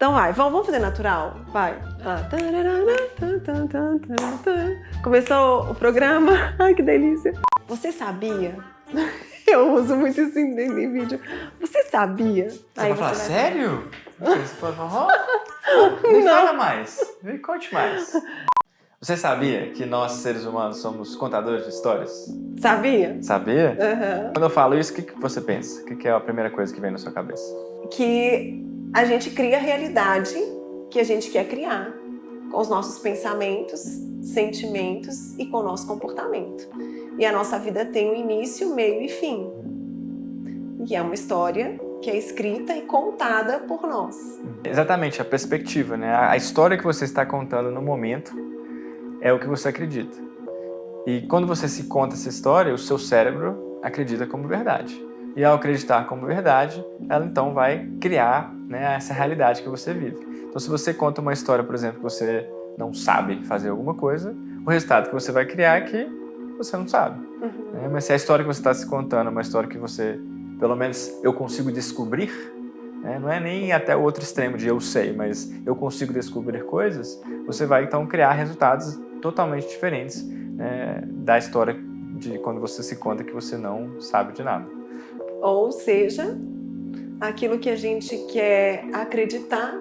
Então vai, vamos fazer natural? Vai. Começou o programa. Ai, que delícia. Você sabia? Eu uso muito isso em vídeo. Você sabia? Você vai falar, sério? Você pode falar, Não. fala mais, me conte mais. Você sabia que nós, seres humanos, somos contadores de histórias? Sabia? Sabia? Uhum. Quando eu falo isso, o que você pensa? O que é a primeira coisa que vem na sua cabeça? Que a gente cria a realidade que a gente quer criar com os nossos pensamentos, sentimentos e com o nosso comportamento. E a nossa vida tem um início, meio e fim. E é uma história que é escrita e contada por nós. Exatamente, a perspectiva, né? A história que você está contando no momento é o que você acredita. E quando você se conta essa história, o seu cérebro acredita como verdade. E ao acreditar como verdade, ela então vai criar, né, essa realidade que você vive. Então, se você conta uma história, por exemplo, que você não sabe fazer alguma coisa, o resultado que você vai criar é que você não sabe. Né? Mas se a história que você está se contando é uma história que você, pelo menos eu consigo descobrir, né? Não é nem até o outro extremo de eu sei, mas eu consigo descobrir coisas, você vai então criar resultados totalmente diferentes, né, da história de quando você se conta que você não sabe de nada. Ou seja, aquilo que a gente quer acreditar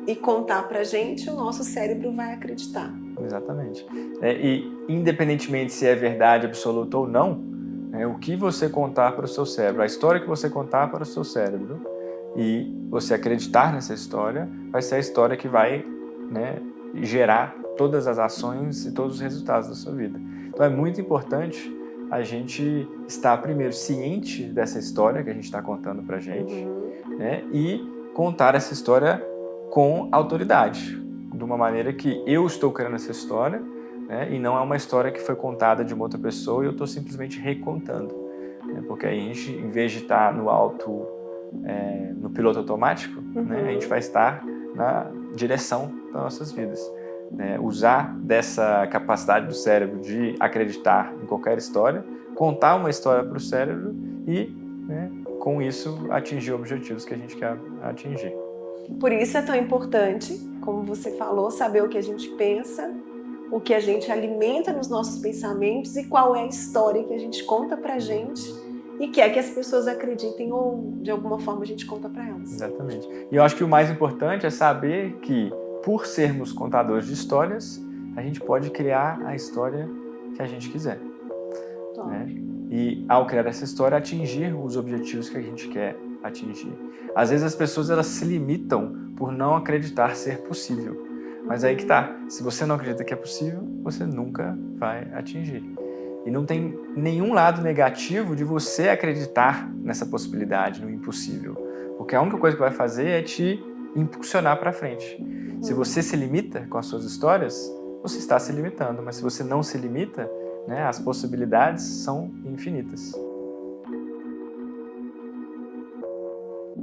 e contar pra gente, o nosso cérebro vai acreditar. Exatamente. E independentemente se é verdade absoluta ou não, né, o que você contar para o seu cérebro, a história que você contar para o seu cérebro e você acreditar nessa história, vai ser a história que vai, né, gerar todas as ações e todos os resultados da sua vida. Então é muito importante a gente estar primeiro ciente dessa história que a gente está contando pra gente, né, e contar essa história com autoridade, de uma maneira que eu estou criando essa história, né, e não é uma história que foi contada de uma outra pessoa e eu estou simplesmente recontando, né, porque aí a gente, em vez de estar no piloto automático, né, a gente vai estar na direção das nossas vidas. Né, usar dessa capacidade do cérebro de acreditar em qualquer história, contar uma história para o cérebro e, né, com isso, atingir objetivos que a gente quer atingir. Por isso é tão importante, como você falou, saber o que a gente pensa, o que a gente alimenta nos nossos pensamentos e qual é a história que a gente conta pra gente e quer que as pessoas acreditem ou de alguma forma a gente conta pra elas. Exatamente. E eu acho que o mais importante é saber que, por sermos contadores de histórias, a gente pode criar a história que a gente quiser. Né? E ao criar essa história, atingir os objetivos que a gente quer atingir. Às vezes as pessoas elas se limitam por não acreditar ser possível. Mas aí que tá, se você não acredita que é possível, você nunca vai atingir. E não tem nenhum lado negativo de você acreditar nessa possibilidade, no impossível. Porque a única coisa que vai fazer é te impulsionar para frente. Se você se limita com as suas histórias, você está se limitando. Mas se você não se limita, né, as possibilidades são infinitas.